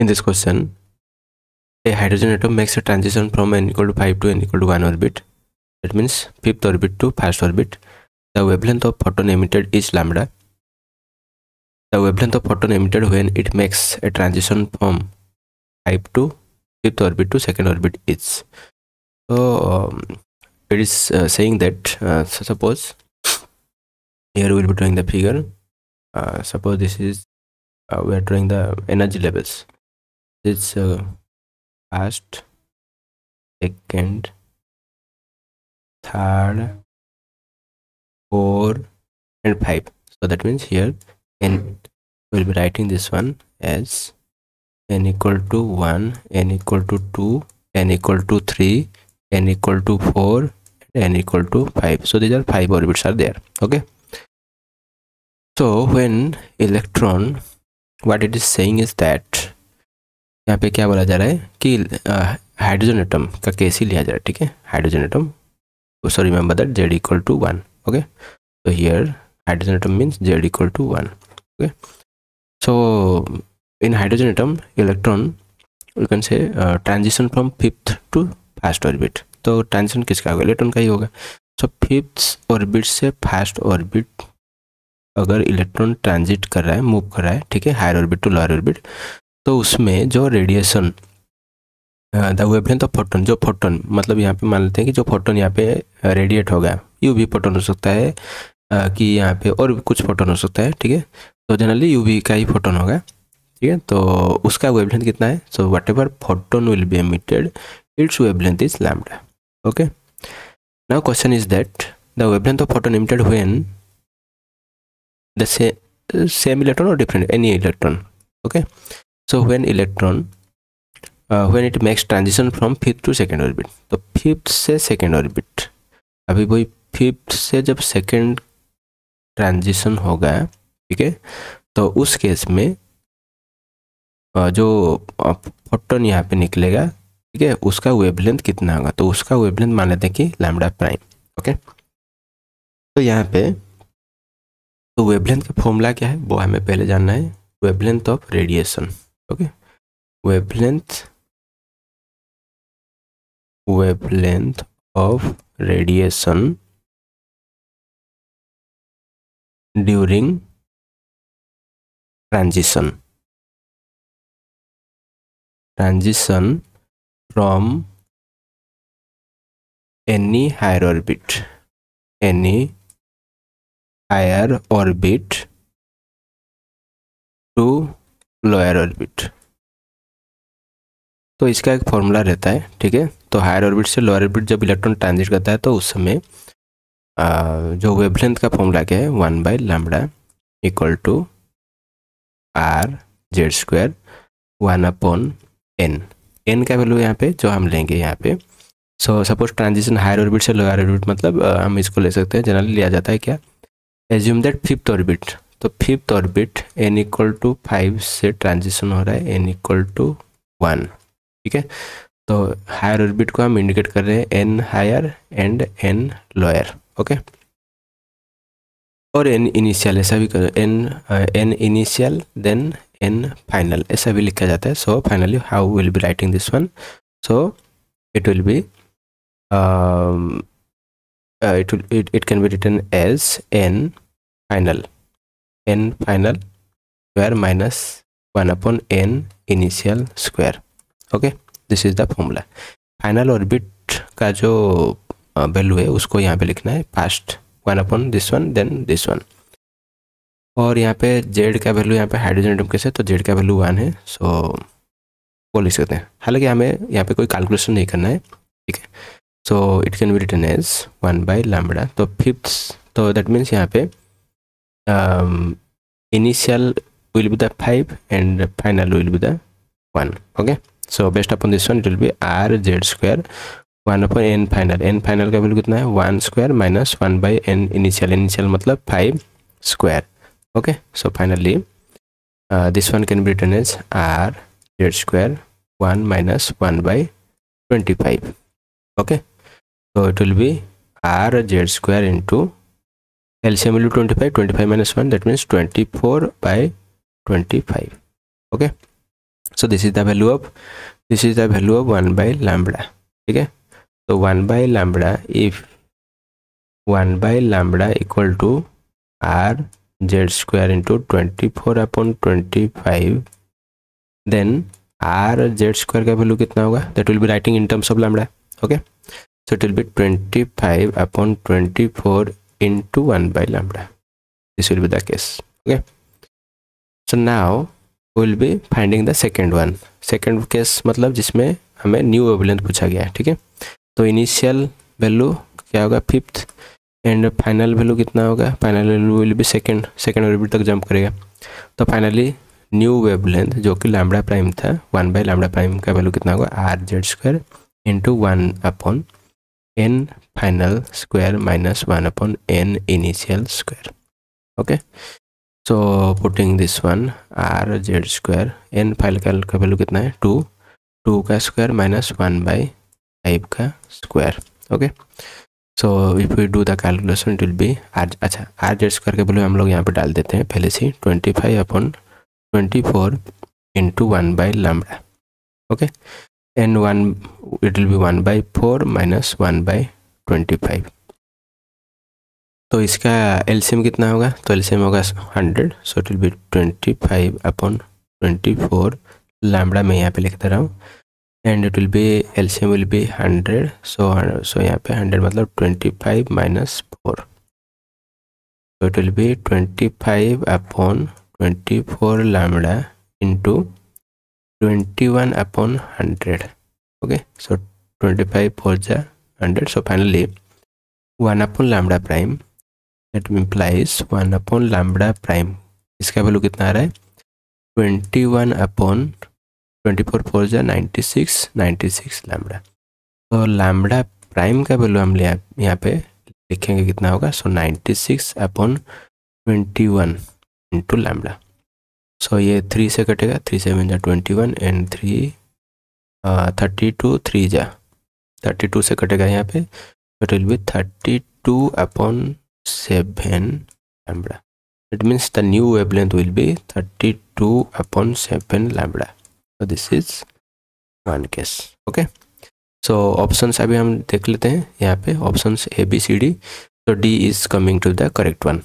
In this question, a hydrogen atom makes a transition from n equal to 5 to n equal to 1 orbit. That means fifth orbit to first orbit. The wavelength of photon emitted is lambda. The wavelength of photon emitted when it makes a transition from 5 to fifth orbit to second orbit is. So it is saying that so suppose here we will be drawing the figure. Suppose this is we are drawing the energy levels. This first, second, third, 4 and 5. So that means here n will be writing this one as n equal to 1, n equal to 2, n equal to 3, n equal to 4, n equal to 5. So these are 5 orbits are there. Okay. So when electron, what it is saying is that यहाँ पे क्या बोला जा रहा है कि hydrogen atom का case ही लिया जा रहा है. ठीक है, hydrogen atom, so remember that z equal to 1. Okay, so here hydrogen atom means z equal to 1. Okay, so in hydrogen atom electron you can say transition from fifth to first orbit. तो transition किसका होगा? Electron का ही होगा. So fifth orbit से first orbit अगर electron transit कर रहा है, मूव कर रहा है, ठीक है, higher orbit to lower orbit, तो उसमें जो radiation the wavelength of photon, जो फोटोन मतलब यहाँ पे मान लेते हैं कि जो फोटोन यहाँ पे रेडिएट होगा, यूवी फोटोन हो सकता है कि यहाँ पे और भी कुछ फोटोन हो सकता है. ठीक है, तो जनरली यूवी का ही फोटोन होगा. ठीक है, तो उसका वेवलेंथ कितना है? So whatever photon will be emitted its wavelength is lambda. Okay, now question is that the wavelength of photon emitted when the same electron और different any electron. Okay, so when electron when it makes transition from fifth to second orbit, तो fifth से second orbit, अभी वही fifth से जब second transition होगा, ठीक है, तो उस केस में जो फोटोन यहाँ पे निकलेगा, ठीक है, उसका वेवलेंथ कितना होगा? तो उसका वेवलेंथ मान लेते हैं कि लैम्डा प्राइम. ओके, तो यहाँ पे तो वेवलेंथ का फॉर्मूला क्या है वो हमें पहले जानना है. Wavelength of radiation. Okay, wavelength of radiation during transition from any higher orbit to lower orbit. तो इसका एक फॉर्मूला रहता है. ठीक है, तो हायर ऑर्बिट से लोअर ऑर्बिट जब इलेक्ट्रॉन ट्रांजिट करता है तो उस समय जो वेवलेंथ का फॉर्मूला क्या है? 1/λ equal to r/z², 1/n. n का वैल्यू यहाँ पे जो हम लेंगे यहाँ पे, so suppose transition higher orbit से लोअर ऑर्बिट, मतलब हम इसको ले सकते हैं, जनरली लिया जाता है क्या? एज्यूम दैट फिफ्थ ऑर्बिट, तो fifth orbit n equal to 5 से ट्रांजिशन हो रहा है n इक्वल टू 1. ठीक है, तो हायर ऑर्बिट को हम इंडिकेट कर रहे हैं n higher and n lower. Okay, और n इनिशियल ऐसा भी कर, n initial then n final ऐसा भी लिखा जाता है. So finally how will be writing this one? So it will be it can be written as n final square minus 1/n initial square. Okay, this is the formula. Final orbit का जो value है उसको यहाँ पे लिखना है first 1/, this one then this one. और यहाँ पे z का वैल्यू, यहाँ पे हाइड्रोजन एटम केस है तो z का वैल्यू 1 है, सो वो लिख सकते हैं. हालांकि हमें यहाँ पे कोई कैलकुलेशन नहीं करना है. ठीक है, so it can be written as 1/λ. तो फिफ्थ, तो दैट मीन्स यहाँ पे initial will be the 5 and final will be the 1. Okay, so based upon this one it will be r/z², 1/n final. n final का value कितना है? 1² minus 1/n initial मतलब 5². Okay, so finally this one can be written as r/z², 1 minus 1/25. Okay, so it will be r/z² into LCM will be 25 minus 1, that means 24/25. Okay, So this is the value of 1 by lambda. ठीक है, तो 1 by lambda, if 1 by lambda equal to r z square into 24 upon 25, then r z square का value कितना होगा, that will be writing in terms of lambda. Okay, so it will be 25 upon 24 into 1 by lambda. This will be the case. Okay, so now we will be finding the second one. Second case मतलब जिसमें हमें new wavelength पूछा गया है. ठीक है, तो initial value क्या होगा 5th एंड फाइनल वैल्यू कितना होगा, final value will be second orbit तक जंप करेगा. तो फाइनली न्यू वेवलेंथ जो कि लैम्बडा प्राइम था 1 बाई लैम्बडा प्राइम का वैल्यू कितना होगा R Z square into 1 upon N final square minus 1 upon N initial square. Okay, so putting this one R Z square N final का value कितना है 2 का स्क्वायर माइनस 1 बाई 5 का square. Okay, so if we do the calculation it will be R, अच्छा R Z square के value हम लोग यहाँ पे डाल देते हैं पहले से 25 upon 24 into 1 by lambda. Okay, N 1 it will be 1 by 4 minus 1 by 25. तो इसका एलसीएम कितना होगा, तो एलसीएम होगा 100. So it will be 25 upon 24 lambda में यहाँ पे लिख दे रहा हूँ and it will be LCM will be 100. So यहाँ पे 100 मतलब 25 minus 4. So it will be 25 upon 24 lambda into 21 upon 100. Okay, so 25 4 जा 100. So finally 1 upon lambda prime that implies 1 upon lambda prime, इसका वैल्यू कितना आ रहा है 21 अपॉन 24 4 जा 96 लैम्बडा. तो लैम्बडा प्राइम का वैल्यू हम यहाँ पे लिखेंगे कितना होगा, सो 96 अपॉन 21 इंटू लैम्बडा. सो ये 3 से कटेगा, 3 से 7 जा 21 एंड 3 32 3 जा 32 से कटेगा यहाँ पे. It will B 32 upon 7 lambda. It means the new wavelength will be 32 upon 7 lambda. So this is one case. Okay, so options अभी हम देख लेते हैं यहाँ पे options A B C D. So D is coming to the correct one.